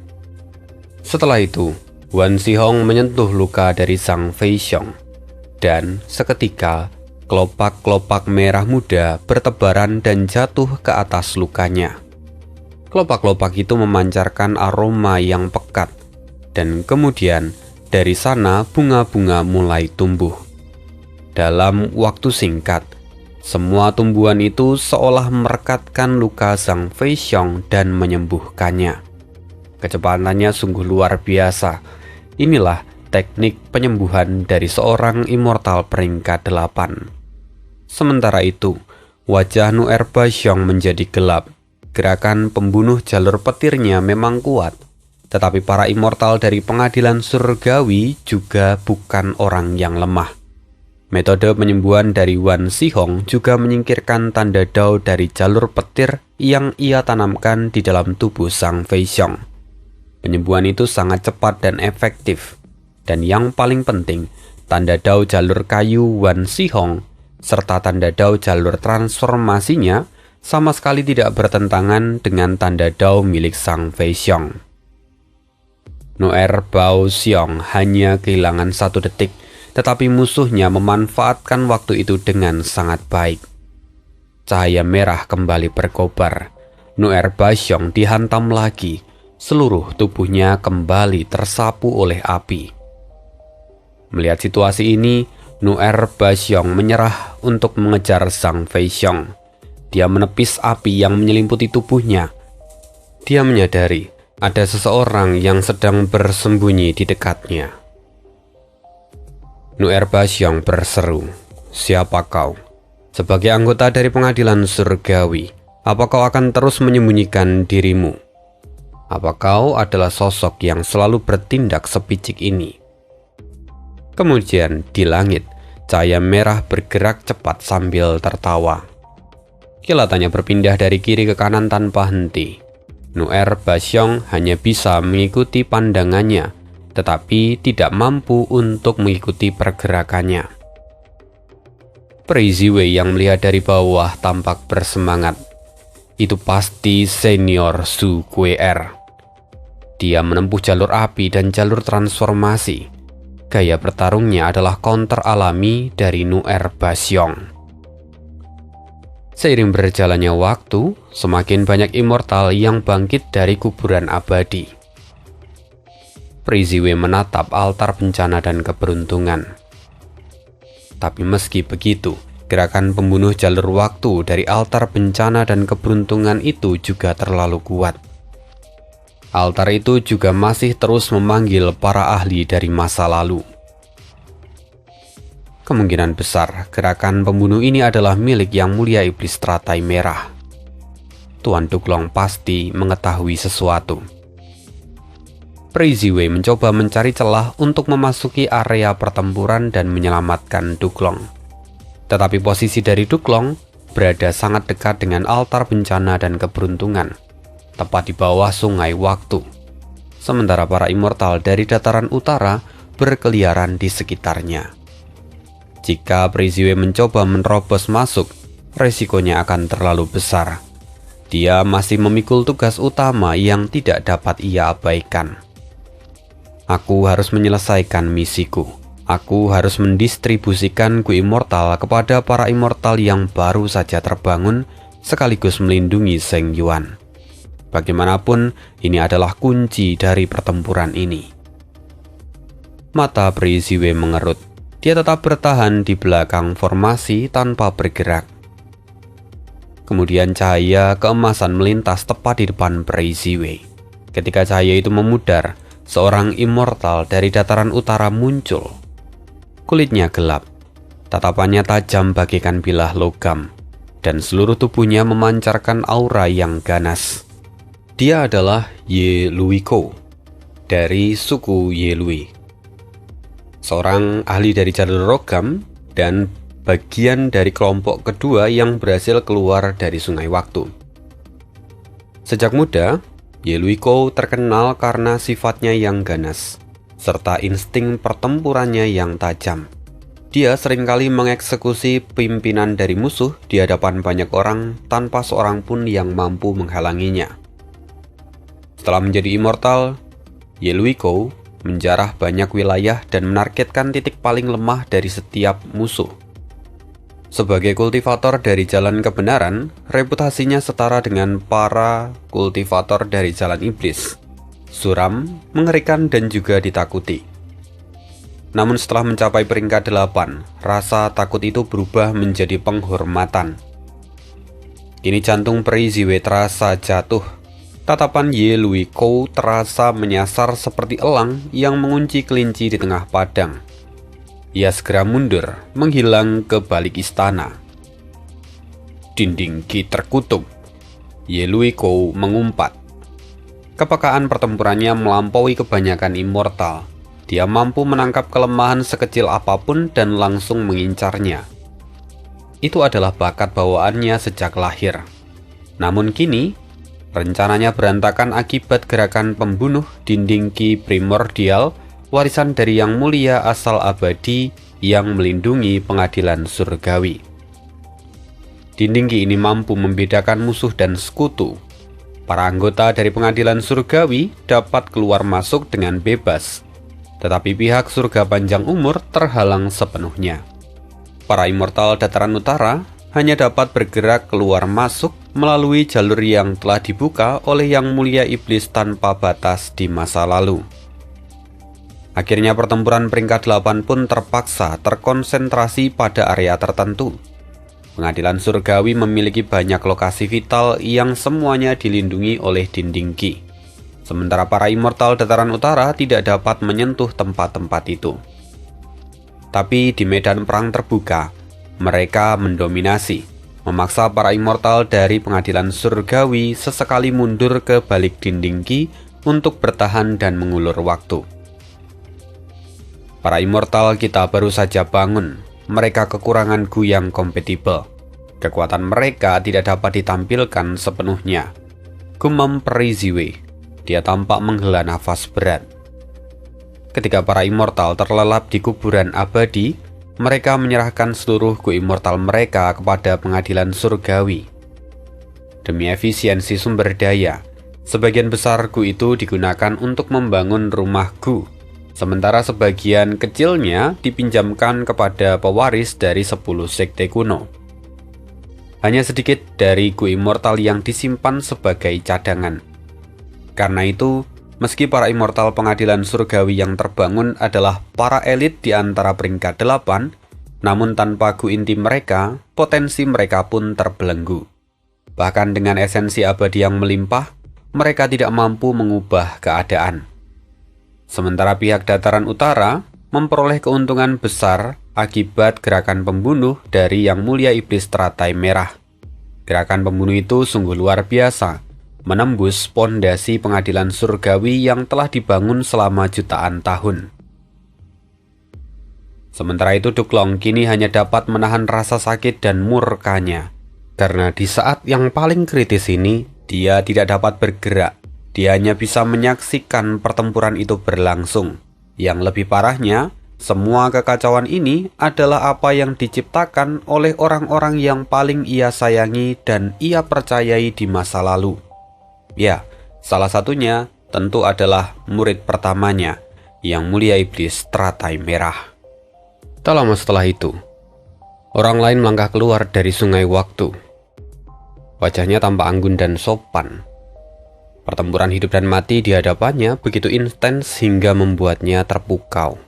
Setelah itu, Wan Xihong menyentuh luka dari Zhang Feixiong, dan seketika kelopak-kelopak merah muda bertebaran dan jatuh ke atas lukanya. Kelopak-kelopak itu memancarkan aroma yang pekat, dan kemudian dari sana bunga-bunga mulai tumbuh. Dalam waktu singkat, semua tumbuhan itu seolah merekatkan luka Zhang Feixiong dan menyembuhkannya. Kecepatannya sungguh luar biasa. Inilah teknik penyembuhan dari seorang immortal peringkat 8. Sementara itu, wajah Nu'er Baxiong menjadi gelap. Gerakan pembunuh jalur petirnya memang kuat, tetapi para immortal dari pengadilan surgawi juga bukan orang yang lemah. Metode penyembuhan dari Wan Xihong juga menyingkirkan tanda dao dari jalur petir yang ia tanamkan di dalam tubuh Zhang Feixiong. Penyembuhan itu sangat cepat dan efektif. Dan yang paling penting, tanda dao jalur kayu Wan Xihong serta tanda dao jalur transformasinya sama sekali tidak bertentangan dengan tanda dao milik Zhang Feixiong. Nu'er Baoxiong hanya kehilangan 1 detik, tetapi musuhnya memanfaatkan waktu itu dengan sangat baik. Cahaya merah kembali berkobar. Nu'er Baoxiong dihantam lagi. Seluruh tubuhnya kembali tersapu oleh api. Melihat situasi ini, Nu'er Baoxiong menyerah untuk mengejar Zhang Feixiong. Dia menepis api yang menyelimuti tubuhnya. Dia menyadari ada seseorang yang sedang bersembunyi di dekatnya. Nu'er Baoxiong berseru, "Siapa kau? Sebagai anggota dari pengadilan surgawi, apa kau akan terus menyembunyikan dirimu? Apa kau adalah sosok yang selalu bertindak sepicik ini?" Kemudian di langit, cahaya merah bergerak cepat sambil tertawa. Kilatannya berpindah dari kiri ke kanan tanpa henti. Nu'er Baoxiong hanya bisa mengikuti pandangannya, tetapi tidak mampu untuk mengikuti pergerakannya. Pei Ziwei yang melihat dari bawah tampak bersemangat. Itu pasti senior Su Kuei-er. Dia menempuh jalur api dan jalur transformasi. Gaya bertarungnya adalah counter alami dari Nu'er Baoxiong. Seiring berjalannya waktu, semakin banyak immortal yang bangkit dari kuburan abadi. Pei Ziwei menatap altar bencana dan keberuntungan. Tapi meski begitu, gerakan pembunuh jalur waktu dari altar bencana dan keberuntungan itu juga terlalu kuat. Altar itu juga masih terus memanggil para ahli dari masa lalu. Kemungkinan besar gerakan pembunuh ini adalah milik Yang Mulia Iblis Teratai Merah. Tuan Duklong pasti mengetahui sesuatu. Pei Ziwei mencoba mencari celah untuk memasuki area pertempuran dan menyelamatkan Duklong. Tetapi posisi dari Duklong berada sangat dekat dengan altar bencana dan keberuntungan, tepat di bawah sungai waktu. Sementara para immortal dari dataran utara berkeliaran di sekitarnya. Jika Pei Ziwei mencoba menerobos masuk, resikonya akan terlalu besar. Dia masih memikul tugas utama yang tidak dapat ia abaikan. Aku harus menyelesaikan misiku. Aku harus mendistribusikan Gu Immortal kepada para immortal yang baru saja terbangun, sekaligus melindungi Zheng Yuan. Bagaimanapun, ini adalah kunci dari pertempuran ini. Mata Pei Ziwei mengerut. Dia tetap bertahan di belakang formasi tanpa bergerak. Kemudian cahaya keemasan melintas tepat di depan Pei Ziwei. Ketika cahaya itu memudar, seorang immortal dari dataran utara muncul. Kulitnya gelap, tatapannya tajam bagaikan bilah logam, dan seluruh tubuhnya memancarkan aura yang ganas. Dia adalah Ye Luiko dari suku Ye Lui, seorang ahli dari jalur logam dan bagian dari kelompok kedua yang berhasil keluar dari sungai waktu. Sejak muda, Ye Luiko terkenal karena sifatnya yang ganas, serta insting pertempurannya yang tajam. Dia seringkali mengeksekusi pimpinan dari musuh di hadapan banyak orang tanpa seorang pun yang mampu menghalanginya. Setelah menjadi immortal, Ye Lui Kou menjarah banyak wilayah dan menargetkan titik paling lemah dari setiap musuh. Sebagai kultivator dari jalan kebenaran, reputasinya setara dengan para kultivator dari jalan iblis. Suram, mengerikan dan juga ditakuti. Namun setelah mencapai peringkat 8, rasa takut itu berubah menjadi penghormatan. Kini jantung Peri Ziwei terasa jatuh. Tatapan Ye Lui Kou terasa menyasar seperti elang yang mengunci kelinci di tengah padang. Ia segera mundur, menghilang ke balik istana. Dinding Qi terkutuk. Ye Lui Kou mengumpat. Kepekaan pertempurannya melampaui kebanyakan immortal. Dia mampu menangkap kelemahan sekecil apapun dan langsung mengincarnya. Itu adalah bakat bawaannya sejak lahir. Namun kini, rencananya berantakan akibat gerakan pembunuh dinding Qi primordial, warisan dari Yang Mulia asal abadi yang melindungi pengadilan surgawi. Dinding Qi ini mampu membedakan musuh dan sekutu. Para anggota dari pengadilan surgawi dapat keluar masuk dengan bebas, tetapi pihak surga panjang umur terhalang sepenuhnya. Para immortal dataran utara hanya dapat bergerak keluar masuk melalui jalur yang telah dibuka oleh Yang Mulia Iblis tanpa batas di masa lalu. Akhirnya pertempuran peringkat 8 pun terpaksa terkonsentrasi pada area tertentu. Pengadilan surgawi memiliki banyak lokasi vital yang semuanya dilindungi oleh dinding Qi. Sementara para immortal dataran utara tidak dapat menyentuh tempat-tempat itu. Tapi di medan perang terbuka, mereka mendominasi, memaksa para immortal dari pengadilan surgawi sesekali mundur ke balik dinding Qi untuk bertahan dan mengulur waktu. Para immortal kita baru saja bangun, mereka kekurangan Gu yang kompatibel. Kekuatan mereka tidak dapat ditampilkan sepenuhnya. Gumam Peri Ziwei. Dia tampak menghela nafas berat. Ketika para immortal terlelap di kuburan abadi, mereka menyerahkan seluruh Gu immortal mereka kepada pengadilan surgawi. Demi efisiensi sumber daya, sebagian besar Gu itu digunakan untuk membangun rumah Gu, sementara sebagian kecilnya dipinjamkan kepada pewaris dari 10 sekte kuno. Hanya sedikit dari Gu immortal yang disimpan sebagai cadangan. Karena itu, meski para immortal pengadilan surgawi yang terbangun adalah para elit di antara peringkat 8, namun tanpa Gu inti mereka, potensi mereka pun terbelenggu. Bahkan dengan esensi abadi yang melimpah, mereka tidak mampu mengubah keadaan. Sementara pihak dataran utara memperoleh keuntungan besar akibat gerakan pembunuh dari Yang Mulia Iblis Teratai Merah. Gerakan pembunuh itu sungguh luar biasa, menembus pondasi pengadilan surgawi yang telah dibangun selama jutaan tahun. Sementara itu Duklong kini hanya dapat menahan rasa sakit dan murkanya, karena di saat yang paling kritis ini, dia tidak dapat bergerak. Dia hanya bisa menyaksikan pertempuran itu berlangsung. Yang lebih parahnya, semua kekacauan ini adalah apa yang diciptakan oleh orang-orang yang paling ia sayangi dan ia percayai di masa lalu. Ya, salah satunya tentu adalah murid pertamanya, Yang Mulia Iblis Teratai Merah. Tak lama setelah itu, orang lain melangkah keluar dari sungai waktu. Wajahnya tampak anggun dan sopan. Pertempuran hidup dan mati di hadapannya begitu intens hingga membuatnya terpukau.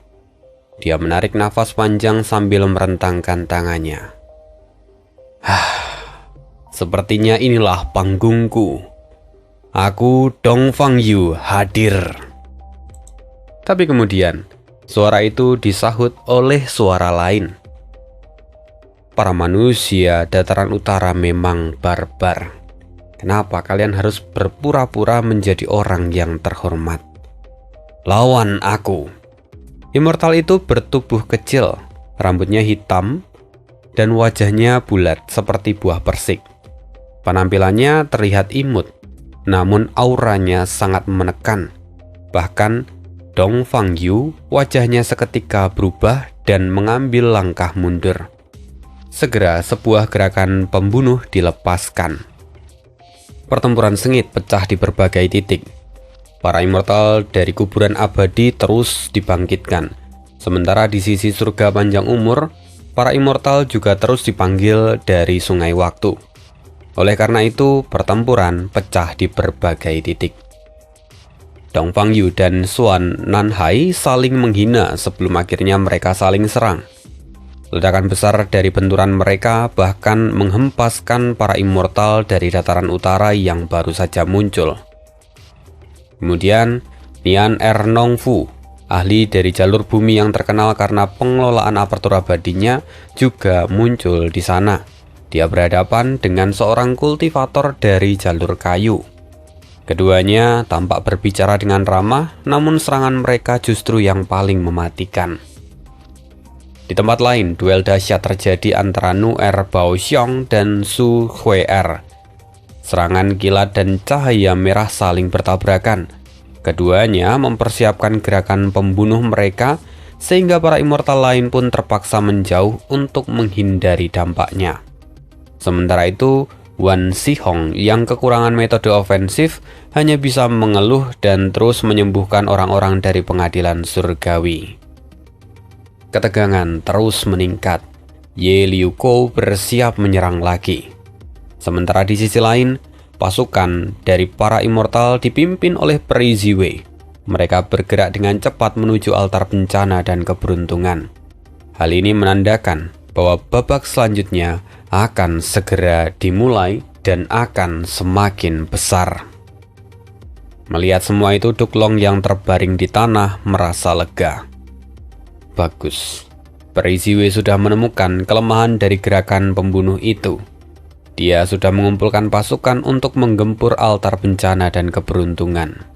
Dia menarik nafas panjang sambil merentangkan tangannya. Sepertinya inilah panggungku. Aku Dong Fangyu hadir. Tapi kemudian, suara itu disahut oleh suara lain. Para manusia dataran utara memang barbar. Kenapa kalian harus berpura-pura menjadi orang yang terhormat? Lawan aku. Immortal itu bertubuh kecil, rambutnya hitam, dan wajahnya bulat seperti buah persik. Penampilannya terlihat imut, namun auranya sangat menekan. Bahkan Dong Fangyu wajahnya seketika berubah dan mengambil langkah mundur. Segera sebuah gerakan pembunuh dilepaskan. Pertempuran sengit pecah di berbagai titik. Para immortal dari kuburan abadi terus dibangkitkan. Sementara di sisi surga panjang umur, para immortal juga terus dipanggil dari sungai waktu. Oleh karena itu, pertempuran pecah di berbagai titik. Dong Fangyu dan Xuan Nanhai saling menghina sebelum akhirnya mereka saling serang. Ledakan besar dari benturan mereka bahkan menghempaskan para immortal dari dataran utara yang baru saja muncul. Kemudian, Nian Nongfu, ahli dari jalur bumi yang terkenal karena pengelolaan apertur abadinya, juga muncul di sana. Dia berhadapan dengan seorang kultivator dari jalur kayu. Keduanya tampak berbicara dengan ramah, namun serangan mereka justru yang paling mematikan. Di tempat lain, duel dahsyat terjadi antara Nu-Er Baoxiong dan Su Hui-Er. Serangan kilat dan cahaya merah saling bertabrakan. Keduanya mempersiapkan gerakan pembunuh mereka, sehingga para immortal lain pun terpaksa menjauh untuk menghindari dampaknya. Sementara itu, Wan Xihong yang kekurangan metode ofensif hanya bisa mengeluh dan terus menyembuhkan orang-orang dari pengadilan surgawi. Ketegangan terus meningkat. Ye Liukou bersiap menyerang lagi. Sementara di sisi lain, pasukan dari para immortal dipimpin oleh Peri Ziwei. Mereka bergerak dengan cepat menuju altar bencana dan keberuntungan. Hal ini menandakan bahwa babak selanjutnya akan segera dimulai dan akan semakin besar. Melihat semua itu, Duklong yang terbaring di tanah merasa lega. Bagus, Peri Ziwei sudah menemukan kelemahan dari gerakan pembunuh itu. Dia sudah mengumpulkan pasukan untuk menggempur altar bencana dan keberuntungan.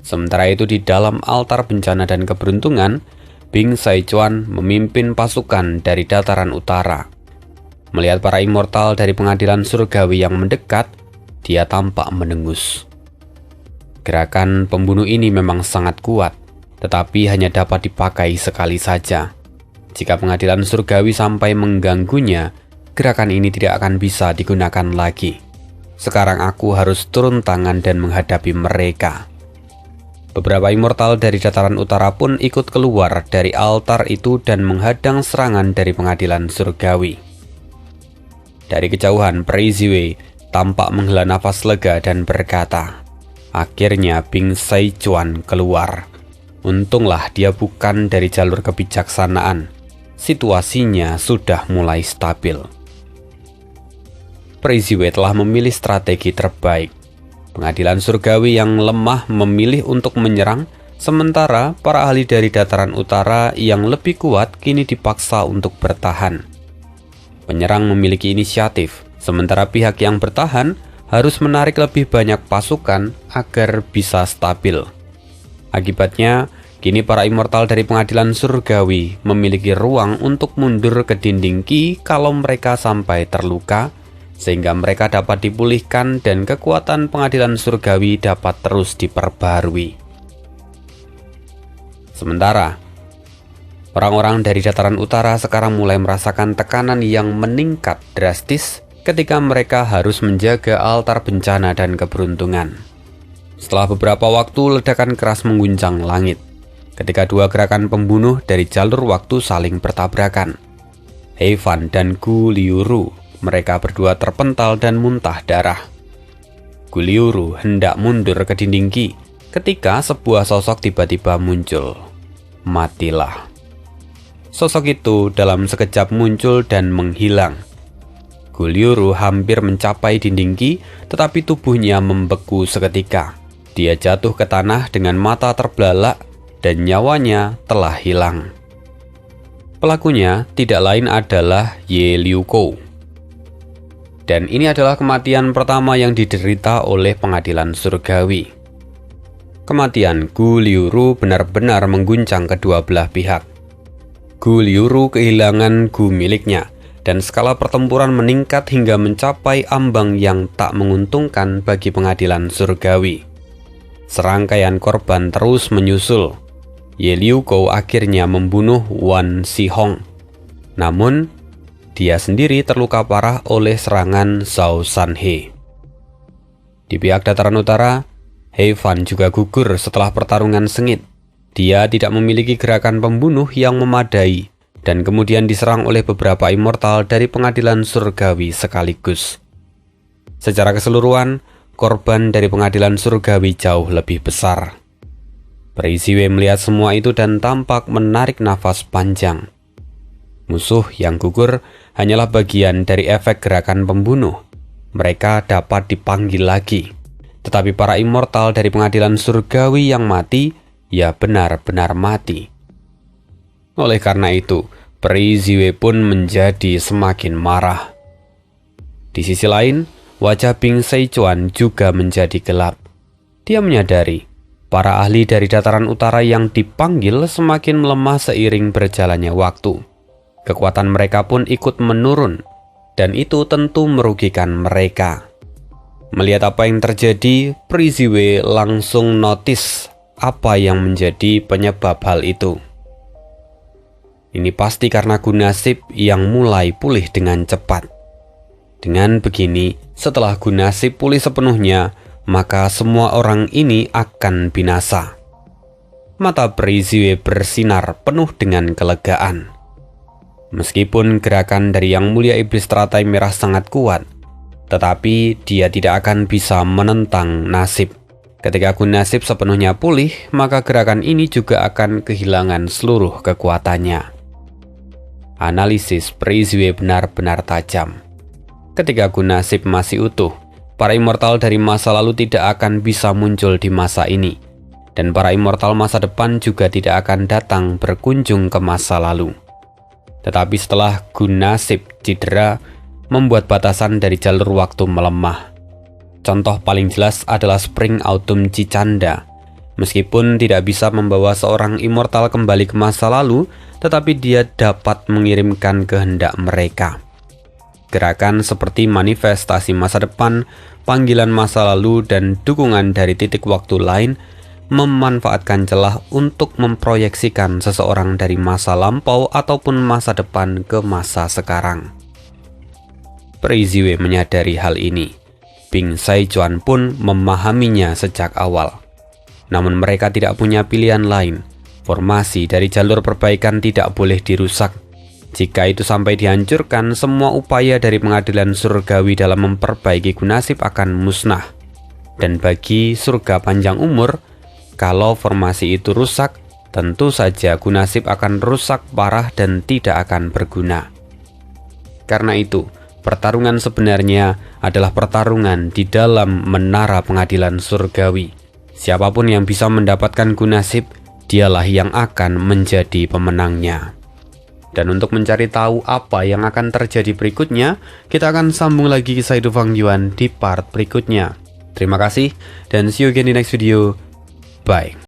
Sementara itu di dalam altar bencana dan keberuntungan, Bing Saichuan memimpin pasukan dari dataran utara. Melihat para immortal dari pengadilan surgawi yang mendekat, dia tampak mendengus. Gerakan pembunuh ini memang sangat kuat, tetapi hanya dapat dipakai sekali saja. Jika pengadilan surgawi sampai mengganggunya, gerakan ini tidak akan bisa digunakan lagi. Sekarang aku harus turun tangan dan menghadapi mereka. Beberapa immortal dari dataran utara pun ikut keluar dari altar itu dan menghadang serangan dari pengadilan surgawi. Dari kejauhan, Peri Ziwei tampak menghela nafas lega dan berkata, "Akhirnya Bing Saichuan keluar. Untunglah dia bukan dari jalur kebijaksanaan. Situasinya sudah mulai stabil." Peri Ziwei telah memilih strategi terbaik. Pengadilan surgawi yang lemah memilih untuk menyerang, sementara para ahli dari dataran utara yang lebih kuat kini dipaksa untuk bertahan. Penyerang memiliki inisiatif, sementara pihak yang bertahan harus menarik lebih banyak pasukan agar bisa stabil. Akibatnya, kini para immortal dari pengadilan surgawi memiliki ruang untuk mundur ke dinding Qi kalau mereka sampai terluka, sehingga mereka dapat dipulihkan dan kekuatan pengadilan surgawi dapat terus diperbarui. Sementara, orang-orang dari dataran utara sekarang mulai merasakan tekanan yang meningkat drastis ketika mereka harus menjaga altar bencana dan keberuntungan. Setelah beberapa waktu, ledakan keras mengguncang langit ketika dua gerakan pembunuh dari jalur waktu saling bertabrakan. He Fan dan Gu Liuru, mereka berdua terpental dan muntah darah. Gu Liuru hendak mundur ke dinding Qi ketika sebuah sosok tiba-tiba muncul. Matilah. Sosok itu dalam sekejap muncul dan menghilang. Gu Liuru hampir mencapai dinding Qi, tetapi tubuhnya membeku seketika. Dia jatuh ke tanah dengan mata terbelalak dan nyawanya telah hilang. Pelakunya tidak lain adalah Ye Liukou. Dan ini adalah kematian pertama yang diderita oleh pengadilan surgawi. Kematian Gu Liuru benar-benar mengguncang kedua belah pihak. Gu Liuru kehilangan Gu miliknya, dan skala pertempuran meningkat hingga mencapai ambang yang tak menguntungkan bagi pengadilan surgawi. Serangkaian korban terus menyusul. Ye Liu Kou akhirnya membunuh Wan Xihong. Namun, dia sendiri terluka parah oleh serangan Zhao Sanhe. Di pihak dataran utara, He Fan juga gugur setelah pertarungan sengit. Dia tidak memiliki gerakan pembunuh yang memadai dan kemudian diserang oleh beberapa immortal dari pengadilan surgawi sekaligus. Secara keseluruhan, korban dari pengadilan surgawi jauh lebih besar. Peri Ziwei melihat semua itu dan tampak menarik nafas panjang. Musuh yang gugur hanyalah bagian dari efek gerakan pembunuh. Mereka dapat dipanggil lagi. Tetapi para immortal dari pengadilan surgawi yang mati, ya benar-benar mati. Oleh karena itu, Peri Ziwei pun menjadi semakin marah. Di sisi lain, wajah Bing Seichuan juga menjadi gelap. Dia menyadari, para ahli dari dataran utara yang dipanggil semakin melemah seiring berjalannya waktu. Kekuatan mereka pun ikut menurun, dan itu tentu merugikan mereka. Melihat apa yang terjadi, Peri Ziwei langsung notice apa yang menjadi penyebab hal itu. Ini pasti karena Gu Nasib yang mulai pulih dengan cepat. Dengan begini, setelah Gu Nasib pulih sepenuhnya, maka semua orang ini akan binasa. Mata Peri Ziwei bersinar penuh dengan kelegaan. Meskipun gerakan dari Yang Mulia Iblis Teratai Merah sangat kuat, tetapi dia tidak akan bisa menentang nasib. Ketika Gu Nasib sepenuhnya pulih, maka gerakan ini juga akan kehilangan seluruh kekuatannya. Analisis Peri Ziwei benar-benar tajam. Ketika Gu Nasib masih utuh, para immortal dari masa lalu tidak akan bisa muncul di masa ini, dan para immortal masa depan juga tidak akan datang berkunjung ke masa lalu. Tetapi setelah Gu Nasib cedera, membuat batasan dari jalur waktu melemah. Contoh paling jelas adalah Spring Autumn Cicanda. Meskipun tidak bisa membawa seorang immortal kembali ke masa lalu, tetapi dia dapat mengirimkan kehendak mereka. Gerakan seperti manifestasi masa depan, panggilan masa lalu, dan dukungan dari titik waktu lain memanfaatkan celah untuk memproyeksikan seseorang dari masa lampau ataupun masa depan ke masa sekarang. Peri Ziwei menyadari hal ini. Bing Seichuan pun memahaminya sejak awal. Namun mereka tidak punya pilihan lain. Formasi dari jalur perbaikan tidak boleh dirusak. Jika itu sampai dihancurkan, semua upaya dari pengadilan surgawi dalam memperbaiki Gu Nasib akan musnah. Dan bagi surga panjang umur, kalau formasi itu rusak, tentu saja Gu Nasib akan rusak parah dan tidak akan berguna. Karena itu, pertarungan sebenarnya adalah pertarungan di dalam menara pengadilan surgawi. Siapapun yang bisa mendapatkan Gu Nasib, dialah yang akan menjadi pemenangnya. Dan untuk mencari tahu apa yang akan terjadi berikutnya, kita akan sambung lagi kisah hidup Wang Yuan di part berikutnya. Terima kasih, dan see you again di next video. Bye.